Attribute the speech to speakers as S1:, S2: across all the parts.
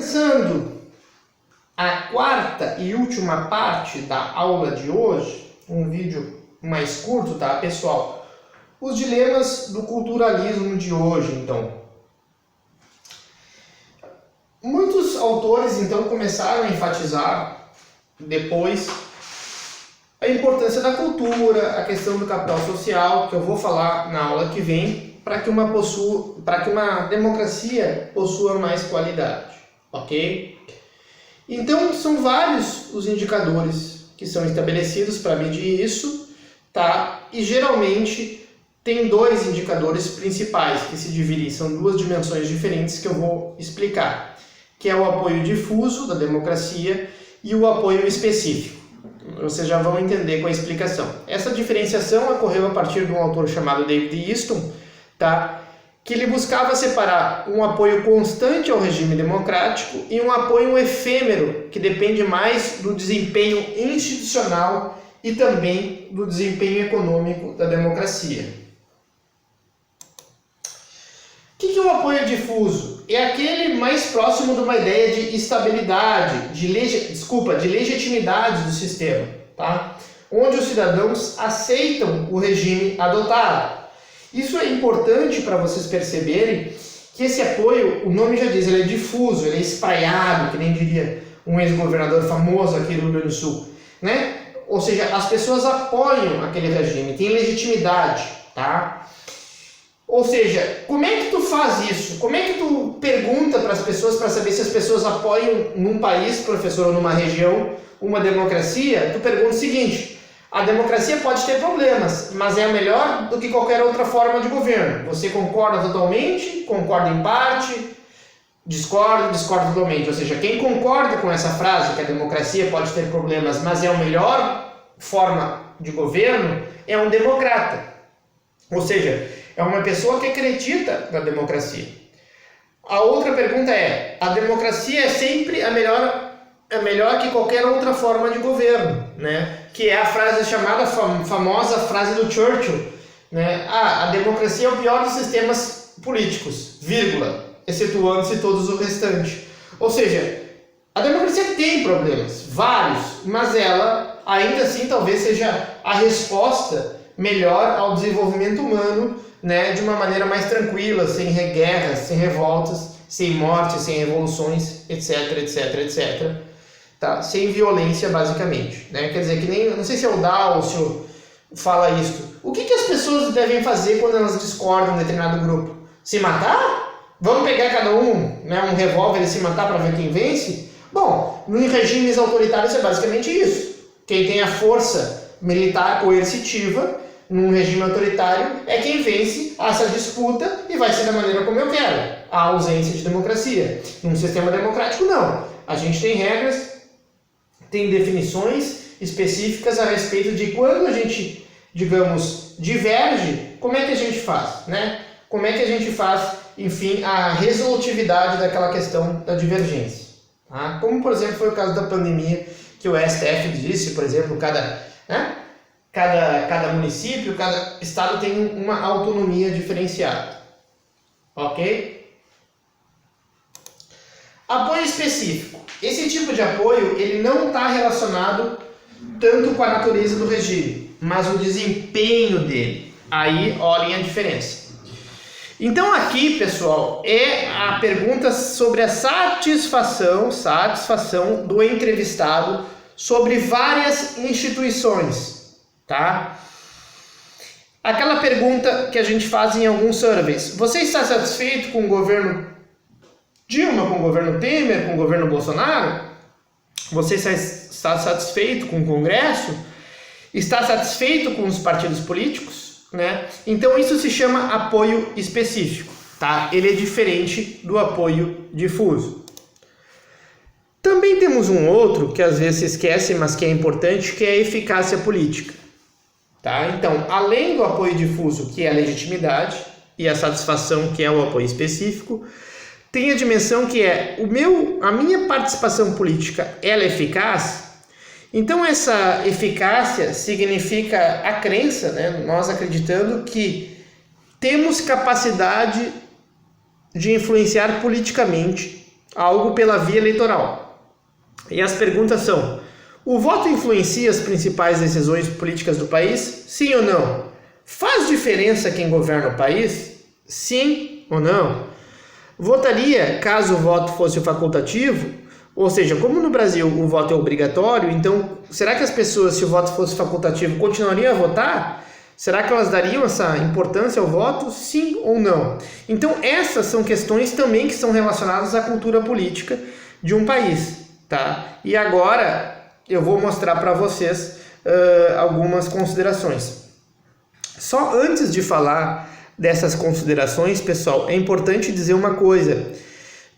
S1: começando a quarta e última parte da aula de hoje, um vídeo mais curto, tá, pessoal? Os dilemas do culturalismo de hoje, então. Muitos autores, então, começaram a enfatizar, depois, a importância da cultura, a questão do capital social, que eu vou falar na aula que vem, para que uma democracia possua mais qualidade, ok? Então, são vários os indicadores que são estabelecidos para medir isso, tá? E geralmente tem dois indicadores principais que se dividem, são duas dimensões diferentes que eu vou explicar, que é o apoio difuso da democracia e o apoio específico. Vocês já vão entender com a explicação. Essa diferenciação ocorreu a partir de um autor chamado David Easton, tá? Que ele buscava separar um apoio constante ao regime democrático e um apoio efêmero, que depende mais do desempenho institucional e também do desempenho econômico da democracia. O que é o apoio difuso? É aquele mais próximo de uma ideia de estabilidade, de legitimidade do sistema, tá? Onde os cidadãos aceitam o regime adotado. Isso é importante para vocês perceberem que esse apoio, o nome já diz, ele é difuso, ele é espraiado, que nem diria um ex-governador famoso aqui do Rio Grande do Sul, né? Ou seja, as pessoas apoiam aquele regime, tem legitimidade, tá? Ou seja, como é que tu faz isso? Como é que tu pergunta para as pessoas para saber se as pessoas apoiam num país, professor, ou numa região, uma democracia? Tu pergunta o seguinte: a democracia pode ter problemas, mas é melhor do que qualquer outra forma de governo. Você concorda totalmente? Concorda em parte? Discorda totalmente. Ou seja, quem concorda com essa frase, que a democracia pode ter problemas, mas é a melhor forma de governo, é um democrata. Ou seja, é uma pessoa que acredita na democracia. A outra pergunta é: a democracia é sempre a melhor que qualquer outra forma de governo, né? Que é a frase chamada famosa frase do Churchill, né? A democracia é o pior dos sistemas políticos, vírgula, excetuando-se todos o restante. Ou seja, a democracia tem problemas, vários, mas ela ainda assim talvez seja a resposta melhor ao desenvolvimento humano, né? De uma maneira mais tranquila, sem guerras, sem revoltas, sem mortes, sem revoluções, etc, etc, etc. Tá? Sem violência, basicamente, né? Quer dizer, que nem, não sei se é o Dalcio fala isso. O que as pessoas devem fazer quando elas discordam de um determinado grupo? Se matar? Vamos pegar cada um, né, um revólver e se matar para ver quem vence? Bom, em regimes autoritários é basicamente isso. Quem tem a força militar coercitiva num regime autoritário é quem vence essa disputa e vai ser da maneira como eu quero. A ausência de democracia. Num sistema democrático, não. A gente tem regras, tem definições específicas a respeito de quando a gente, digamos, diverge, como é que a gente faz, né? Como é que a gente faz, enfim, a resolutividade daquela questão da divergência. Tá? Como, por exemplo, foi o caso da pandemia, que o STF disse, por exemplo, cada município, cada estado tem uma autonomia diferenciada. Ok? Apoio específico. Esse tipo de apoio ele não está relacionado tanto com a natureza do regime, mas o desempenho dele. Aí olhem a diferença. Então aqui, pessoal, é a pergunta sobre a satisfação do entrevistado sobre várias instituições, tá? Aquela pergunta que a gente faz em alguns surveys: você está satisfeito com o governo Dilma, com o governo Temer, com o governo Bolsonaro? Você está satisfeito com o Congresso? Está satisfeito com os partidos políticos? Né? Então isso se chama apoio específico, tá? Ele é diferente do apoio difuso. Também temos um outro que às vezes se esquece, mas que é importante, que é a eficácia política. Tá? Então, além do apoio difuso, que é a legitimidade, e a satisfação, que é o apoio específico, tem a dimensão que é a minha participação política, ela é eficaz? Então essa eficácia significa a crença, né? Nós acreditando que temos capacidade de influenciar politicamente algo pela via eleitoral. E as perguntas são: o voto influencia as principais decisões políticas do país? Sim ou não? Faz diferença quem governa o país? Sim ou não? Votaria caso o voto fosse facultativo? Ou seja, como no Brasil o voto é obrigatório, então será que as pessoas, se o voto fosse facultativo, continuariam a votar? Será que elas dariam essa importância ao voto? Sim ou não? Então essas são questões também que são relacionadas à cultura política de um país, tá? E agora eu vou mostrar para vocês algumas considerações. Só antes de falar dessas considerações, pessoal, é importante dizer uma coisa.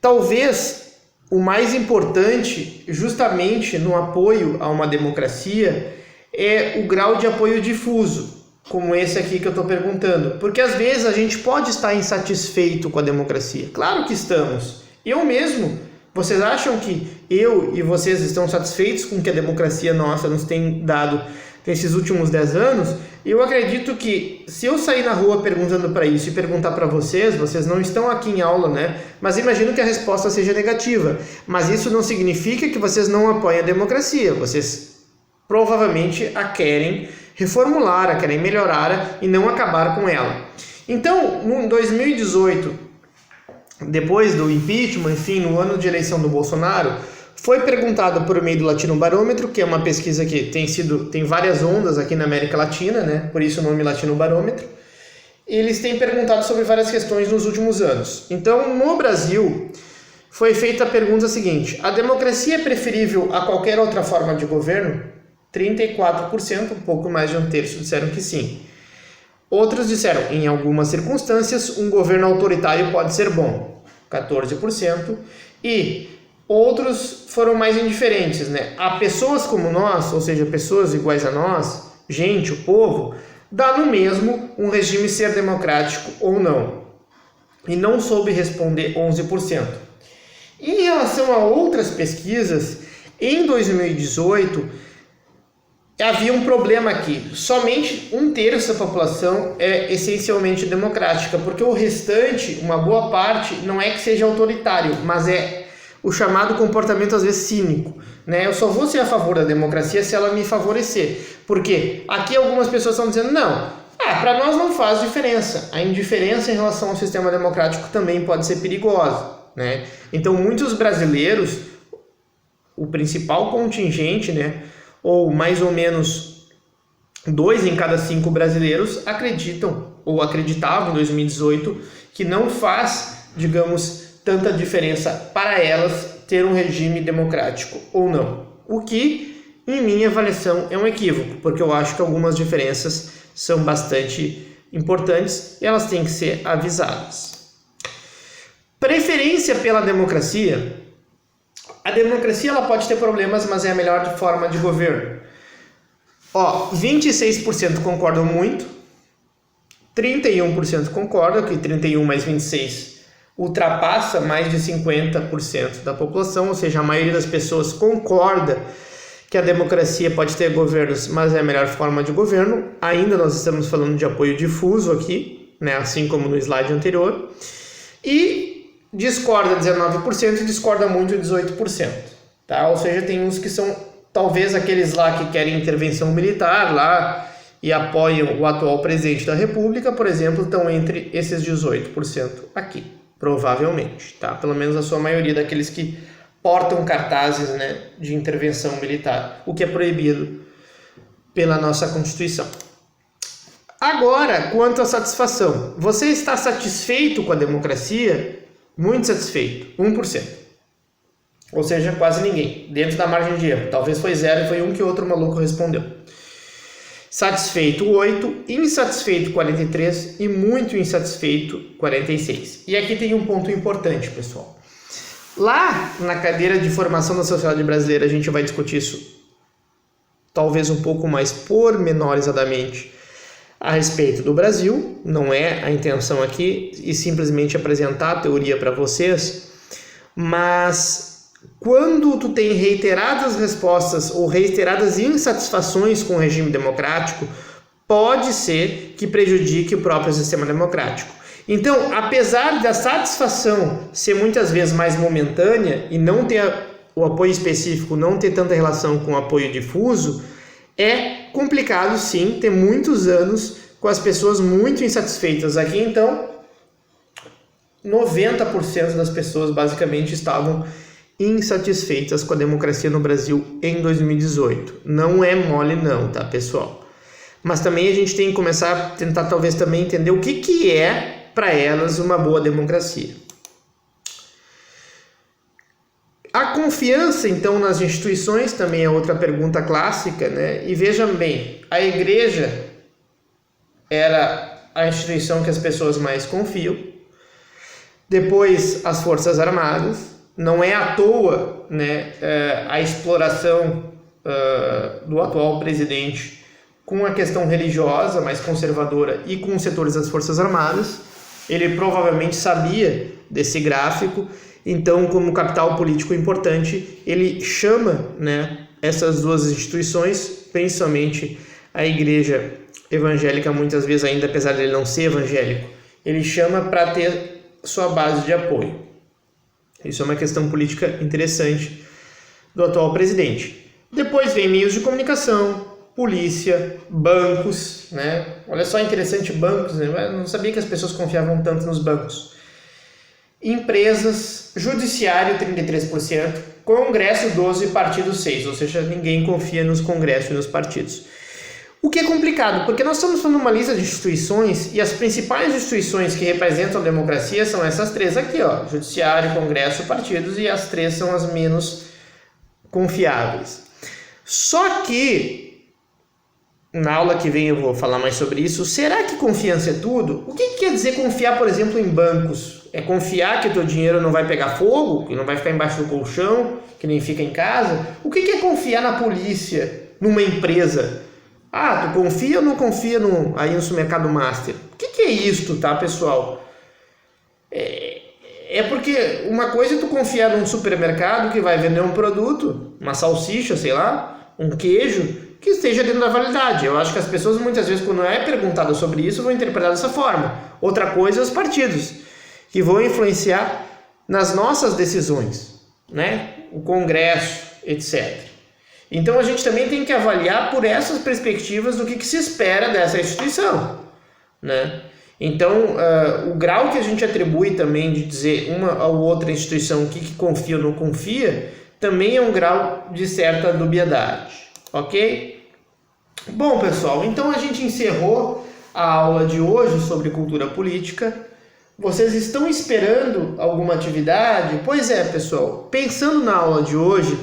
S1: Talvez o mais importante, justamente no apoio a uma democracia, é o grau de apoio difuso, como esse aqui que eu estou perguntando. Porque às vezes a gente pode estar insatisfeito com a democracia. Claro que estamos. Eu mesmo. Vocês acham que eu e vocês estão satisfeitos com o que a democracia nossa nos tem dado nesses últimos 10 anos? Eu acredito que se eu sair na rua perguntando para isso e perguntar para vocês não estão aqui em aula, né? Mas imagino que a resposta seja negativa. Mas isso não significa que vocês não apoiem a democracia. Vocês provavelmente a querem reformular, a querem melhorar e não acabar com ela. Então, em 2018, depois do impeachment, enfim, no ano de eleição do Bolsonaro, foi perguntado por meio do Latino Barômetro, que é uma pesquisa que tem várias ondas aqui na América Latina, né? Por isso o nome Latino Barômetro. Eles têm perguntado sobre várias questões nos últimos anos. Então, no Brasil, foi feita a pergunta seguinte: a democracia é preferível a qualquer outra forma de governo? 34%, um pouco mais de um terço, disseram que sim. Outros disseram, em algumas circunstâncias, um governo autoritário pode ser bom, 14%, e outros foram mais indiferentes, né? A pessoas como nós, ou seja, pessoas iguais a nós, gente, o povo, dá no mesmo um regime ser democrático ou não. E não soube responder 11%. Em relação a outras pesquisas, em 2018, havia um problema aqui. Somente um terço da população é essencialmente democrática, porque o restante, uma boa parte, não é que seja autoritário, mas é o chamado comportamento às vezes cínico, né? Eu só vou ser a favor da democracia se ela me favorecer. Porque aqui algumas pessoas estão dizendo, não, para nós não faz diferença. A indiferença em relação ao sistema democrático também pode ser perigosa, né? Então muitos brasileiros, o principal contingente, né, ou mais ou menos 2 em cada 5 brasileiros acreditam ou acreditavam em 2018 que não faz, digamos, tanta diferença para elas ter um regime democrático ou não. O que, em minha avaliação, é um equívoco, porque eu acho que algumas diferenças são bastante importantes e elas têm que ser avisadas. Preferência pela democracia. A democracia ela pode ter problemas, mas é a melhor forma de governo. 26% concordam muito, 31% concordam, que 31 mais 26 ultrapassa mais de 50% da população, ou seja, a maioria das pessoas concorda que a democracia pode ter governos, mas é a melhor forma de governo. Ainda nós estamos falando de apoio difuso aqui, né, assim como no slide anterior. E discorda 19% e discorda muito 18%, tá? Ou seja, tem uns que são talvez aqueles lá que querem intervenção militar lá e apoiam o atual presidente da República, por exemplo, estão entre esses 18% aqui, provavelmente, tá? Pelo menos a sua maioria daqueles que portam cartazes, né, de intervenção militar, o que é proibido pela nossa Constituição. Agora, quanto à satisfação. Você está satisfeito com a democracia? Muito satisfeito, 1%. Ou seja, quase ninguém, dentro da margem de erro. Talvez foi 0 e foi um que outro maluco respondeu. Satisfeito, 8%, insatisfeito, 43% e muito insatisfeito, 46%. E aqui tem um ponto importante, pessoal. Lá na cadeira de formação da sociedade brasileira a gente vai discutir isso talvez um pouco mais pormenorizadamente a respeito do Brasil. Não é a intenção aqui e simplesmente apresentar a teoria para vocês, mas quando tu tem reiteradas respostas ou reiteradas insatisfações com o regime democrático, pode ser que prejudique o próprio sistema democrático. Então, apesar da satisfação ser muitas vezes mais momentânea e não ter o apoio específico, não ter tanta relação com o apoio difuso, é complicado sim ter muitos anos com as pessoas muito insatisfeitas. Aqui então, 90% das pessoas basicamente estavam insatisfeitas com a democracia no Brasil em 2018. Não é mole não, tá, pessoal? Mas também a gente tem que começar a tentar talvez também entender o que é para elas uma boa democracia. A confiança, então, nas instituições também é outra pergunta clássica, né? E vejam bem, a igreja era a instituição que as pessoas mais confiam. Depois, as Forças Armadas. Não é à toa, né, a exploração do atual presidente com a questão religiosa mais conservadora e com os setores das Forças Armadas. Ele provavelmente sabia desse gráfico, então, como capital político importante, ele chama, né, essas duas instituições, principalmente a igreja evangélica, muitas vezes ainda, apesar de ele não ser evangélico, ele chama para ter sua base de apoio. Isso é uma questão política interessante do atual presidente. Depois vem meios de comunicação, polícia, bancos, né? Olha só, interessante, bancos, né? Eu não sabia que as pessoas confiavam tanto nos bancos. Empresas, judiciário 33%, Congresso 12%, partido 6%, ou seja, ninguém confia nos congressos e nos partidos. O que é complicado, porque nós estamos falando uma lista de instituições e as principais instituições que representam a democracia são essas três aqui, ó, judiciário, congresso, partidos, e as três são as menos confiáveis. Só que, na aula que vem eu vou falar mais sobre isso, será que confiança é tudo? O que quer dizer confiar, por exemplo, em bancos? É confiar que o teu dinheiro não vai pegar fogo, que não vai ficar embaixo do colchão, que nem fica em casa? O que é confiar na polícia, numa empresa? Ah, tu confia ou não confia aí no supermercado Master? O que é isto, tá, pessoal? É porque uma coisa é tu confiar num supermercado que vai vender um produto, uma salsicha, sei lá, um queijo, que esteja dentro da validade. Eu acho que as pessoas muitas vezes, quando é perguntado sobre isso, vão interpretar dessa forma. Outra coisa é os partidos, que vão influenciar nas nossas decisões, né? O Congresso, etc. Então a gente também tem que avaliar por essas perspectivas do que se espera dessa instituição, né? Então o grau que a gente atribui também de dizer uma ou outra instituição o que confia ou não confia, também é um grau de certa dubiedade, ok? Bom, pessoal, então a gente encerrou a aula de hoje sobre cultura política. Vocês estão esperando alguma atividade? Pois é, pessoal, pensando na aula de hoje,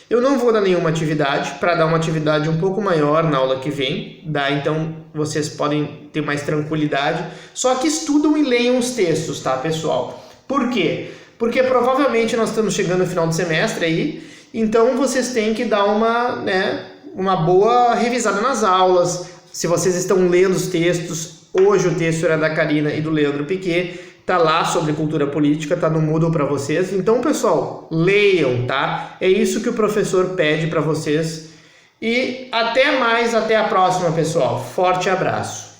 S1: eu não vou dar nenhuma atividade, para dar uma atividade um pouco maior na aula que vem, então vocês podem ter mais tranquilidade. Só que estudam e leiam os textos, tá, pessoal? Por quê? Porque provavelmente nós estamos chegando no final do semestre aí, então vocês têm que dar uma boa revisada nas aulas. Se vocês estão lendo os textos, hoje o texto era da Karina e do Leandro Piquet, tá lá sobre cultura política, tá no Moodle para vocês. Então, pessoal, leiam, tá? É isso que o professor pede para vocês. E até mais, até a próxima, pessoal. Forte abraço.